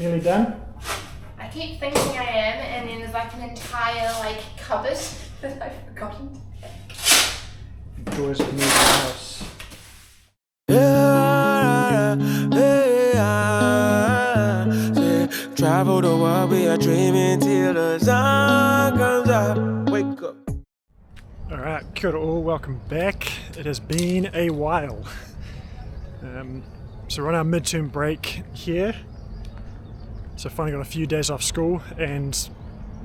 Nearly done? I keep thinking I am, and then there's like an entire cupboard that I've forgotten to pick. Doors to move the house. Travel the world, we are dreaming till the sun comes up. Wake up. Alright, kia ora all, welcome back. It has been a while. So we're on our midterm break here. So finally got a few days off school, and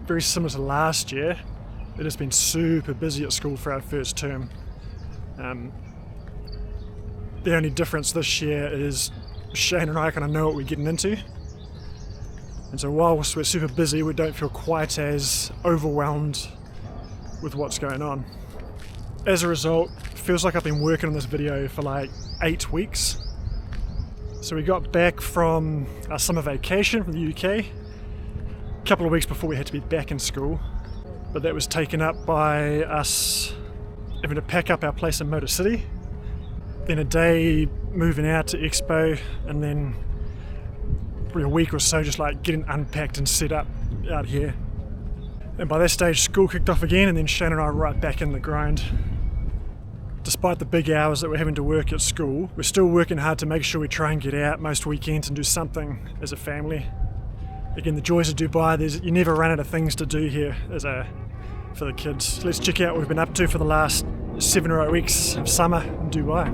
very similar to last year, it has been super busy at school for our first term. The only difference this year is Shane and I kind of know what we're getting into. And so whilst we're super busy, we don't feel quite as overwhelmed with what's going on. As a result, it feels like I've been working on this video for like 8 weeks. So we got back from our summer vacation from the UK a couple of weeks before we had to be back in school, but that was taken up by us having to pack up our place in Motor City, then a day moving out to Expo, and then probably a week or so just like getting unpacked and set up out here. And by that stage school kicked off again, and then Shane and I were right back in the grind. Despite the big hours that we're having to work at school, we're still working hard to make sure we try and get out most weekends and do something as a family. Again, the joys of Dubai, you never run out of things to do here for the kids. So let's check out what we've been up to for the last 7 or 8 weeks of summer in Dubai.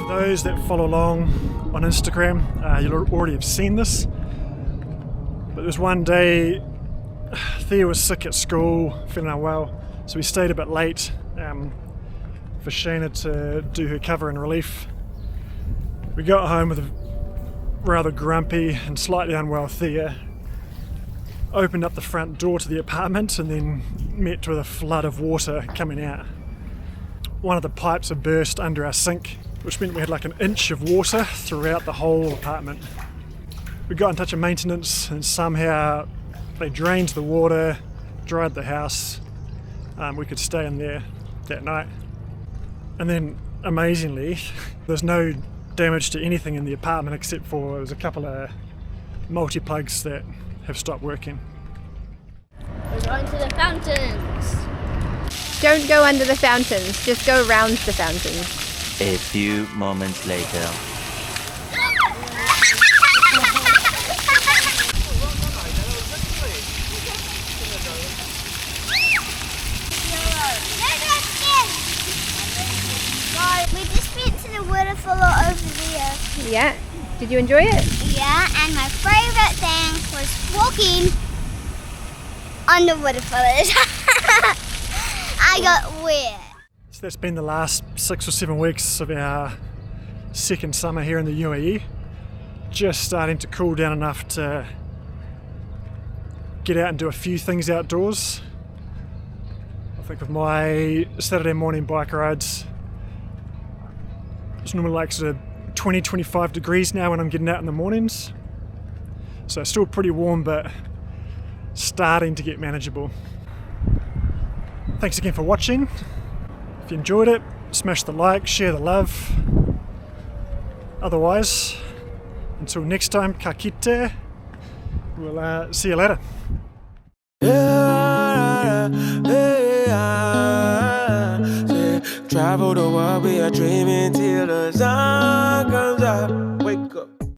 Those that follow along on Instagram, you'll already have seen this, but there was one day Thea was sick at school, feeling unwell, so we stayed a bit late for Shana to do her cover and relief. We got home with a rather grumpy and slightly unwell Thea, opened up the front door to the apartment and then met with a flood of water coming out. One of the pipes had burst under our sink, which meant we had like an inch of water throughout the whole apartment. We got in touch with maintenance and somehow they drained the water, dried the house. We could stay in there that night. And then amazingly, there's no damage to anything in the apartment except for there's a couple of multi-plugs that have stopped working. We're going to the fountains. Don't go under the fountains, just go around the fountains. A few moments later. We just went to the waterfall over there. Yeah, did you enjoy it? Yeah, and my favourite thing was walking on the waterfall. I got wet. So that's been the last 6 or 7 weeks of our second summer here in the UAE. Just starting to cool down enough to get out and do a few things outdoors. I think with my Saturday morning bike rides, it's normally like sort of 20-25 degrees now when I'm getting out in the mornings. So it's still pretty warm, but starting to get manageable. Thanks again for watching. If you enjoyed it, smash the like, share the love. Otherwise, until next time, ka kite. We'll see you later. Travel the world, we are dreaming till the sun comes up. Wake up.